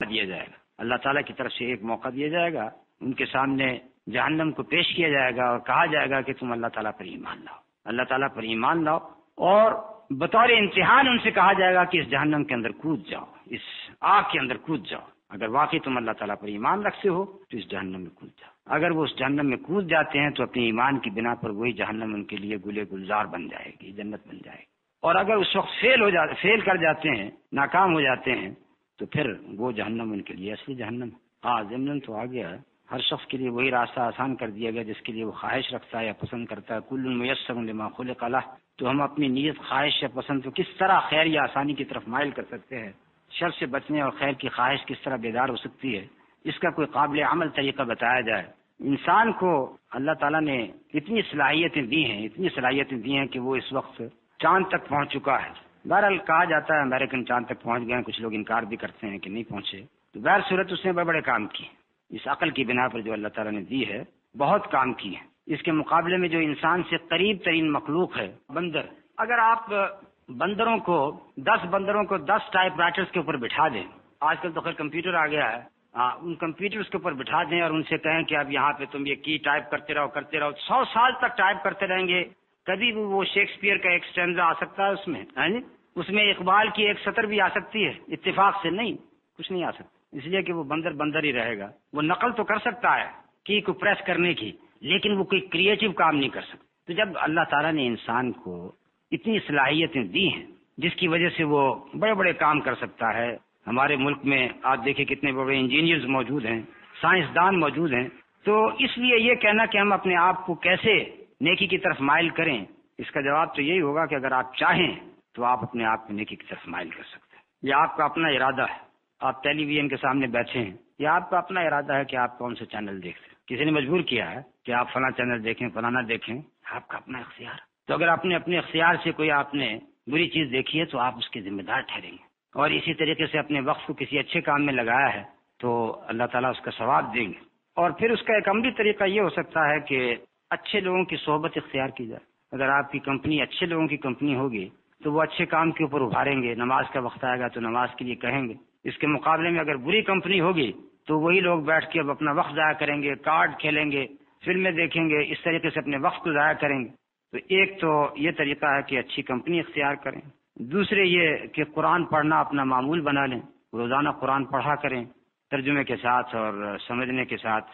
دیا جائے گا، اللہ تعالیٰ کی طرف سے ایک موقع دیا جائے گا، ان کے سامنے جہنم کو پیش کیا جائے گا اور کہا جائے گا کہ تم اللہ تعالیٰ پر ایمان لاؤ، اللہ تعالیٰ پر ایمان لاؤ، اور بطور امتحان ان سے کہا جائے گا کہ اس جہنم کے اندر کود جاؤ، اس آگ کے اندر کود جاؤ، اگر واقعی تم اللہ تعالیٰ پر ایمان رکھتے ہو تو اس جہنم میں کود جاؤ۔ اگر وہ اس جہنم میں کود جاتے ہیں تو اپنے ایمان کی بنا پر وہی جہنم ان کے لیے گلے گلزار بن جائے گی، جنت بن جائے گی، اور اگر اس وقت فیل کر جاتے ہیں، ناکام ہو جاتے ہیں، تو پھر وہ جہنم ان کے لیے اصلی جہنم۔ ضمن تو آ گیا ہے، ہر شخص کے لیے وہی راستہ آسان کر دیا گیا جس کے لیے وہ خواہش رکھتا ہے یا پسند کرتا ہے۔ کل میسر لما خلق لہ، تو ہم اپنی نیت، خواہش یا پسند کو کس طرح خیر یا آسانی کی طرف مائل کر سکتے ہیں، شر سے بچنے اور خیر کی خواہش کس طرح بیدار ہو سکتی ہے، اس کا کوئی قابل عمل طریقہ بتایا جائے۔ انسان کو اللہ تعالیٰ نے اتنی صلاحیتیں دی ہیں کہ وہ اس وقت چاند تک پہنچ چکا ہے۔ بہرحال کہا جاتا ہے امریکن چاند تک پہنچ گئے ہیں، کچھ لوگ انکار بھی کرتے ہیں کہ نہیں پہنچے، تو بہر صورت اس نے بڑے بڑے کام کیے، اس عقل کی بنا پر جو اللہ تعالیٰ نے دی ہے بہت کام کی ہے۔ اس کے مقابلے میں جو انسان سے قریب ترین مخلوق ہے بندر، اگر آپ 10 بندروں کو 10 ٹائپ رائٹرز کے اوپر بٹھا دیں، آج کل تو خیر کمپیوٹر آ گیا ہے، ان کمپیوٹرز کے اوپر بٹھا دیں اور ان سے کہیں کہ اب یہاں پہ تم یہ کی ٹائپ کرتے رہو 100 سال تک ٹائپ کرتے رہیں گے، کبھی بھی وہ شیکسپیئر کا ایک اسٹینزا آ سکتا ہے اس میں اقبال کی ایک سطر بھی آ سکتی ہے، اتفاق سے نہیں، کچھ نہیں آ سکتا، اس لیے کہ وہ بندر ہی رہے گا۔ وہ نقل تو کر سکتا ہے کی کو پریس کرنے کی، لیکن وہ کوئی کریٹو کام نہیں کر سکتا۔ تو جب اللہ تعالیٰ نے انسان کو اتنی صلاحیتیں دی ہیں جس کی وجہ سے وہ بڑے بڑے کام کر سکتا ہے، ہمارے ملک میں آپ دیکھیں کتنے بڑے انجینئرز موجود ہیں، سائنسدان موجود ہیں، تو اس لیے یہ کہنا کہ ہم اپنے آپ کو کیسے نیکی کی طرف مائل کریں، اس کا جواب تو یہی ہوگا کہ اگر آپ چاہیں تو آپ اپنے آپ کو نیکی کی طرف مائل کر سکتے ہیں۔ یہ آپ کا اپنا ارادہ ہے، آپ ٹیلی ویژن کے سامنے بیٹھے ہیں، یہ آپ کا اپنا ارادہ ہے کہ آپ کون سے چینل دیکھتے ہیں، کسی نے مجبور کیا ہے کہ آپ فلاں چینل دیکھیں فلانا دیکھیں، آپ کا اپنا اختیار۔ تو اگر اپنے اختیار سے کوئی آپ نے بری چیز دیکھی ہے تو آپ اس کے ذمہ دار ٹھہریں گے، اور اسی طریقے سے اپنے وقت کو کسی اچھے کام میں لگایا ہے تو اللہ تعالیٰ اس کا ثواب دیں گے۔ اور پھر اس کا ایک عملی طریقہ یہ ہو سکتا ہے کہ اچھے لوگوں کی صحبت اختیار کی جائے۔ اگر آپ کی کمپنی اچھے لوگوں کی کمپنی ہوگی تو وہ اچھے کام کے اوپر ابھاریں گے، نماز کا وقت آئے گا تو نماز کے لیے کہیں گے۔ اس کے مقابلے میں اگر بری کمپنی ہوگی تو وہی لوگ بیٹھ کے اب اپنا وقت ضائع کریں گے، کارڈ کھیلیں گے، فلمیں دیکھیں گے، اس طریقے سے اپنے وقت کو ضائع کریں گے۔ تو ایک تو یہ طریقہ ہے کہ اچھی کمپنی اختیار کریں، دوسرے یہ کہ قرآن پڑھنا اپنا معمول بنا لیں، روزانہ قرآن پڑھا کریں ترجمے کے ساتھ اور سمجھنے کے ساتھ۔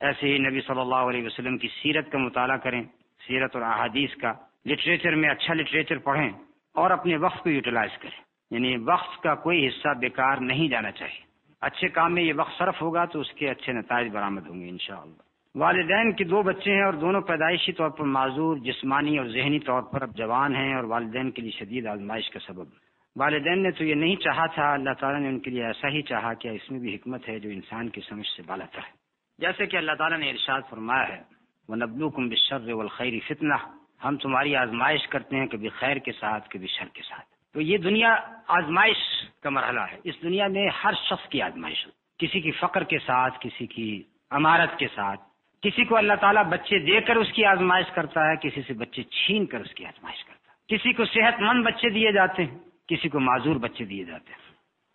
ایسے ہی نبی صلی اللہ علیہ وسلم کی سیرت کا مطالعہ کریں، سیرت اور احادیث کا، لٹریچر میں اچھا لٹریچر پڑھیں اور اپنے وقت کو یوٹیلائز کریں، یعنی وقت کا کوئی حصہ بیکار نہیں جانا چاہیے۔ اچھے کام میں یہ وقت صرف ہوگا تو اس کے اچھے نتائج برآمد ہوں گے انشاءاللہ۔ والدین کے 2 بچے ہیں اور دونوں پیدائشی طور پر معذور، جسمانی اور ذہنی طور پر اب جوان ہیں اور والدین کے لیے شدید آزمائش کا سبب۔ والدین نے تو یہ نہیں چاہا تھا، اللہ تعالیٰ نے ان کے لیے ایسا ہی چاہا، کہ اس میں بھی حکمت ہے جو انسان کی سمجھ سے بالاتر ہے۔ جیسے کہ اللہ تعالیٰ نے ارشاد فرمایا ہے وَنَبْلُوكُمْ بِالشَّرِّ وَالْخَيْرِ فِتْنَةً، ہم تمہاری آزمائش کرتے ہیں کبھی خیر کے ساتھ کبھی شر کے ساتھ۔ تو یہ دنیا آزمائش کا مرحلہ ہے، اس دنیا میں ہر شخص کی آزمائش ہو، کسی کی فقر کے ساتھ، کسی کی امارت کے ساتھ، کسی کو اللہ تعالیٰ بچے دے کر اس کی آزمائش کرتا ہے، کسی سے بچے چھین کر اس کی آزمائش کرتا ہے، کسی کو صحت مند بچے دیے جاتے ہیں، کسی کو معذور بچے دیے جاتے ہیں۔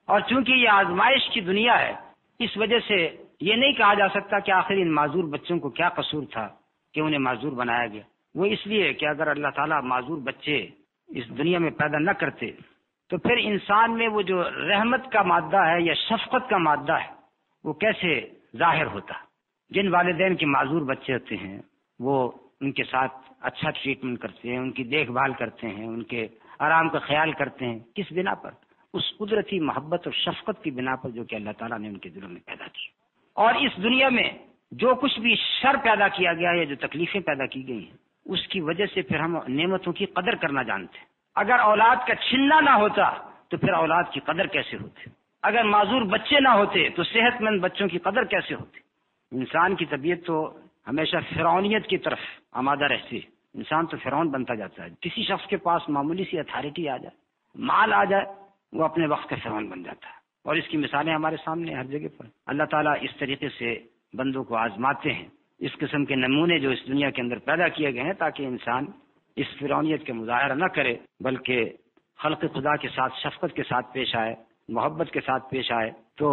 اور چونکہ یہ آزمائش کی دنیا ہے، اس وجہ سے یہ نہیں کہا جا سکتا کہ آخر ان معذور بچوں کو کیا قصور تھا کہ انہیں معذور بنایا گیا۔ وہ اس لیے کہ اگر اللہ تعالیٰ معذور بچے اس دنیا میں پیدا نہ کرتے تو پھر انسان میں وہ جو رحمت کا مادہ ہے یا شفقت کا مادہ ہے وہ کیسے ظاہر ہوتا۔ جن والدین کے معذور بچے ہوتے ہیں وہ ان کے ساتھ اچھا ٹریٹمنٹ کرتے ہیں، ان کی دیکھ بھال کرتے ہیں، ان کے آرام کا خیال کرتے ہیں، کس بنا پر؟ اس قدرتی محبت اور شفقت کی بنا پر جو کہ اللہ تعالیٰ نے ان کے دلوں میں پیدا کی۔ اور اس دنیا میں جو کچھ بھی شر پیدا کیا گیا ہے، جو تکلیفیں پیدا کی گئی ہیں، اس کی وجہ سے پھر ہم نعمتوں کی قدر کرنا جانتے ہیں۔ اگر اولاد کا چھننا نہ ہوتا تو پھر اولاد کی قدر کیسے ہوتی؟ اگر معذور بچے نہ ہوتے تو صحت مند بچوں کی قدر کیسے ہوتی؟ انسان کی طبیعت تو ہمیشہ فرعونیت کی طرف آمادہ رہتی ہے، انسان تو فرعون بنتا جاتا ہے۔ کسی شخص کے پاس معمولی سی اتھارٹی آ جائے، مال آ جائے، وہ اپنے وقت کا فرعون بن جاتا ہے، اور اس کی مثالیں ہمارے سامنے ہر جگہ پر۔ اللہ تعالیٰ اس طریقے سے بندوں کو آزماتے ہیں، اس قسم کے نمونے جو اس دنیا کے اندر پیدا کیے گئے ہیں تاکہ انسان اس فرعونیت کا مظاہرہ نہ کرے، بلکہ خلق خدا کے ساتھ شفقت کے ساتھ پیش آئے، محبت کے ساتھ پیش آئے۔ تو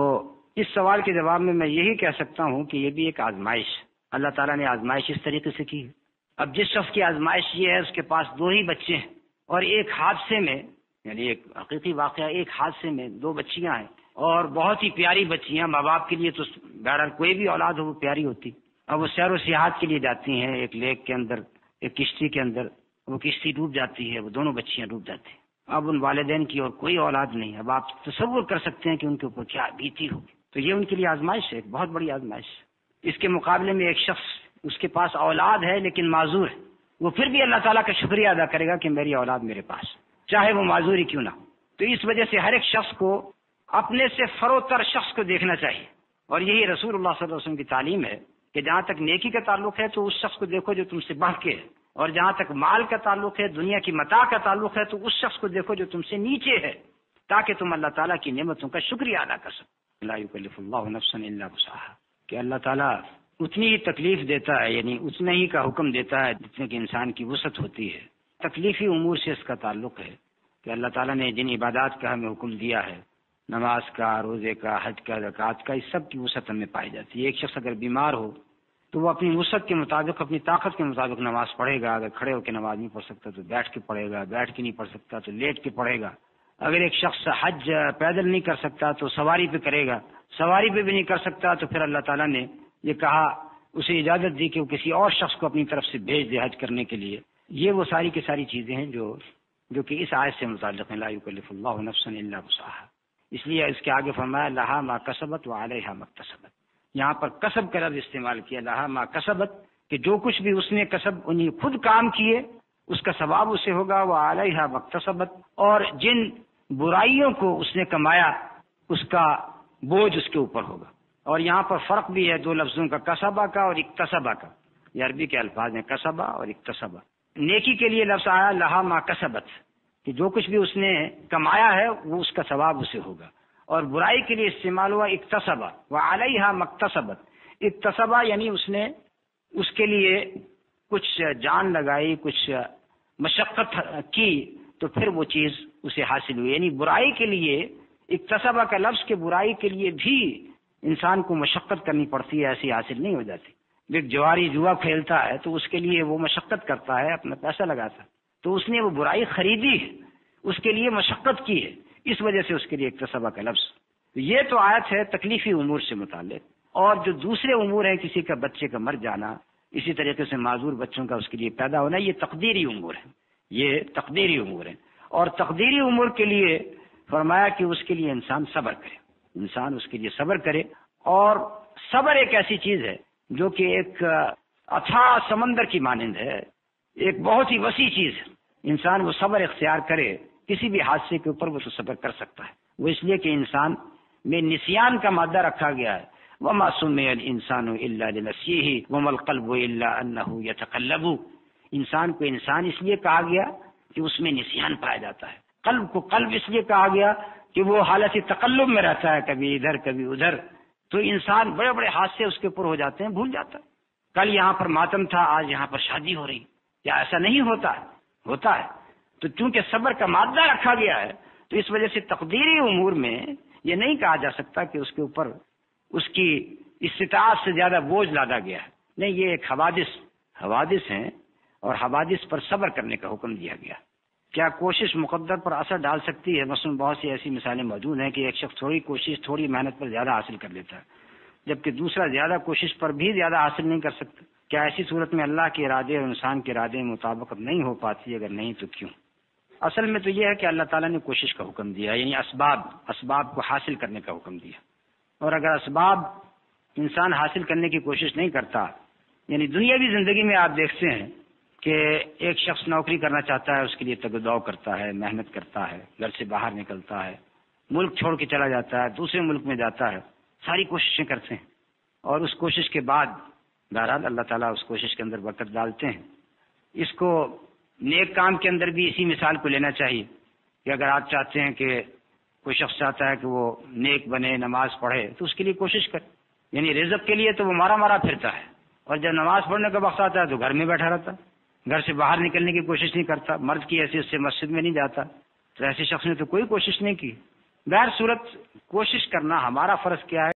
اس سوال کے جواب میں یہی کہہ سکتا ہوں کہ یہ بھی ایک آزمائش، اللہ تعالیٰ نے آزمائش اس طریقے سے کی ہے۔ اب جس شخص کی آزمائش یہ ہے، اس کے پاس 2 ہی بچے ہیں اور ایک حادثے میں، یعنی ایک حقیقی واقعہ، ایک حادثے میں 2 بچیاں ہیں اور بہت ہی پیاری بچیاں، ماں باپ کے لیے تو بہرحال کوئی بھی اولاد ہو وہ پیاری ہوتی۔ اب وہ سیر و سیاحت کے لیے جاتی ہیں ایک لیک کے اندر، ایک کشتی کے اندر، وہ کشتی ڈوب جاتی ہے، وہ دونوں بچیاں ڈوب جاتی ہیں۔ اب ان والدین کی اور کوئی اولاد نہیں۔ اب آپ تصور کر سکتے ہیں کہ ان کے اوپر کیا بیتی ہوگی۔ تو یہ ان کے لیے آزمائش ہے، ایک بہت بڑی آزمائش۔ اس کے مقابلے میں ایک شخص، اس کے پاس اولاد ہے لیکن معذور ہے، وہ پھر بھی اللہ تعالیٰ کا شکریہ ادا کرے گا کہ میری اولاد میرے پاس، چاہے وہ معذور ہی کیوں نہ ہو۔ تو اس وجہ سے ہر ایک شخص کو اپنے سے فروتر شخص کو دیکھنا چاہیے، اور یہی رسول اللہ صلی اللہ علیہ وسلم کی تعلیم ہے کہ جہاں تک نیکی کا تعلق ہے تو اس شخص کو دیکھو جو تم سے بڑھ کے ہے، اور جہاں تک مال کا تعلق ہے، دنیا کی متاع کا تعلق ہے، تو اس شخص کو دیکھو جو تم سے نیچے ہے، تاکہ تم اللہ تعالیٰ کی نعمتوں کا شکریہ ادا کر سکو۔ لا یکلف اللہ نفسا الا وسعها، کہ اللہ تعالیٰ اتنی ہی تکلیف دیتا ہے، یعنی اتنا ہی کا حکم دیتا ہے جتنے کہ انسان کی وسعت ہوتی ہے۔ تکلیفی امور سے اس کا تعلق ہے کہ اللہ تعالیٰ نے جن عبادات کا ہمیں حکم دیا ہے، نماز کا، روزے کا، حج کا، زکوٰۃ کا، اس سب کی وسعت ہمیں پائی جاتی ہے۔ ایک شخص اگر بیمار ہو تو وہ اپنی وسعت کے مطابق، اپنی طاقت کے مطابق نماز پڑھے گا۔ اگر کھڑے ہو کے نماز نہیں پڑھ سکتا تو بیٹھ کے پڑھے گا، بیٹھ کے نہیں پڑھ سکتا تو لیٹ کے پڑھے گا۔ اگر ایک شخص حج پیدل نہیں کر سکتا تو سواری پہ کرے گا، سواری پہ بھی نہیں کر سکتا تو پھر اللہ تعالیٰ نے یہ کہا، اسے اجازت دی کہ وہ کسی اور شخص کو اپنی طرف سے بھیج دے حج کرنے کے لیے۔ یہ وہ ساری کی ساری چیزیں ہیں جو کہ اس آیت سے متعلق ہیں، لا یکلف اللہ نفسا الا وسعها۔ اس لیے اس کے آگے فرمایا لہا ما کسبت وعلیہا ما اکتسبت۔ یہاں پر کسب کا لفظ استعمال کیا، لہا ما کسبت، کہ جو کچھ بھی اس نے کسب، انہیں خود کام کیے، اس کا ثواب اسے ہوگا، وعلیہا ما اکتسبت، اور جن برائیوں کو اس نے کمایا اس کا بوجھ اس کے اوپر ہوگا۔ اور یہاں پر فرق بھی ہے 2 لفظوں کا، کسبہ کا اور اکتسبہ کا۔ یہ عربی کے الفاظ ہیں، کسبہ اور اکتسبہ۔ نیکی کے لیے لفظ آیا لہا ما کسبت، کہ جو کچھ بھی اس نے کمایا ہے وہ اس کا ثواب اسے ہوگا، اور برائی کے لیے استعمال ہوا اکتسبہ، وعلیہا ما اکتسبت۔ اکتسبہ یعنی اس نے اس کے لیے کچھ جان لگائی، کچھ مشقت کی، تو پھر وہ چیز اسے حاصل ہوئی۔ یعنی برائی کے لیے اکتسبہ کا لفظ، کہ برائی کے لیے بھی انسان کو مشقت کرنی پڑتی ہے، ایسی حاصل نہیں ہو جاتی۔ ایک جواری جوا کھیلتا ہے تو اس کے لیے وہ مشقت کرتا ہے، اپنا پیسہ لگاتا ہے، تو اس نے وہ برائی خریدی ہے، اس کے لیے مشقت کی ہے، اس وجہ سے اس کے لیے اکتسبہ کا لفظ۔ یہ تو آیت ہے تکلیفی امور سے متعلق، اور جو دوسرے امور ہیں، کسی کا بچے کا مر جانا، اسی طریقے سے معذور بچوں کا اس کے لیے پیدا ہونا، یہ تقدیری امور ہیں، یہ تقدیری امور ہیں۔ اور تقدیری امور کے لیے فرمایا کہ اس کے لیے انسان صبر کرے، انسان اس کے لیے صبر کرے۔ اور صبر ایک ایسی چیز ہے جو کہ ایک اتھاہ سمندر کی مانند ہے، ایک بہت ہی وسیع چیز ہے۔ انسان وہ صبر اختیار کرے کسی بھی حادثے کے اوپر، وہ تو صبر کر سکتا ہے۔ وہ اس لیے کہ انسان میں نسیان کا مادہ رکھا گیا ہے، وَمَا سُمِّيَ الْإِنسَانُ إِلَّا لِنَسْيِهِ وَمَا الْقَلْبُ إِلَّا أَنَّهُ يَتَقَلَّبُ۔ انسان کو انسان اس لیے کہا گیا کہ اس میں نسیان پایا جاتا ہے۔ قلب کو قلب اس لیے کہا گیا کہ وہ حالت تقلب میں رہتا ہے، کبھی ادھر کبھی ادھر، تو انسان بڑے بڑے حادثے اس کے اوپر ہو جاتے ہیں، بھول جاتا ہے۔ کل یہاں پر ماتم تھا، آج یہاں پر شادی ہو رہی، کیا ایسا نہیں ہوتا ہے؟ ہوتا ہے۔ تو چونکہ صبر کا مادہ رکھا گیا ہے، تو اس وجہ سے تقدیری امور میں یہ نہیں کہا جا سکتا کہ اس کے اوپر اس کی استطاعت سے زیادہ بوجھ لادا گیا ہے۔ نہیں، یہ ایک حوادث ہیں، اور حوادث پر صبر کرنے کا حکم دیا گیا۔ کیا کوشش مقدر پر اثر ڈال سکتی ہے؟ مثلاً بہت سی ایسی مثالیں موجود ہیں کہ ایک شخص تھوڑی کوشش، تھوڑی محنت پر زیادہ حاصل کر لیتا ہے، جبکہ دوسرا زیادہ کوشش پر بھی زیادہ حاصل نہیں کر سکتا۔ کیا ایسی صورت میں اللہ کے ارادے اور انسان کے ارادے میں مطابقت نہیں ہو پاتی؟ اگر نہیں تو کیوں؟ اصل میں تو یہ ہے کہ اللہ تعالیٰ نے کوشش کا حکم دیا، یعنی اسباب کو حاصل کرنے کا حکم دیا، اور اگر اسباب انسان حاصل کرنے کی کوشش نہیں کرتا، یعنی دنیاوی زندگی میں آپ دیکھتے ہیں کہ ایک شخص نوکری کرنا چاہتا ہے، اس کے لیے تگدو کرتا ہے، محنت کرتا ہے، گھر سے باہر نکلتا ہے، ملک چھوڑ کے چلا جاتا ہے، دوسرے ملک میں جاتا ہے، ساری کوششیں کرتے ہیں، اور اس کوشش کے بعد بہرحال اللہ تعالیٰ اس کوشش کے اندر برکت ڈالتے ہیں۔ اس کو نیک کام کے اندر بھی اسی مثال کو لینا چاہیے کہ اگر آپ چاہتے ہیں کہ کوئی شخص چاہتا ہے کہ وہ نیک بنے، نماز پڑھے، تو اس کے لیے کوشش کرے۔ یعنی رزق کے لیے تو وہ مارا پھرتا ہے، اور جب نماز پڑھنے کا وقت آتا ہے تو گھر میں بیٹھا رہتا، گھر سے باہر نکلنے کی کوشش نہیں کرتا، مرد کی حیثیت سے مسجد میں نہیں جاتا، تو ایسے شخص نے تو کوئی کوشش نہیں کی۔ بہر صورت کوشش کرنا ہمارا فرض کیا ہے؟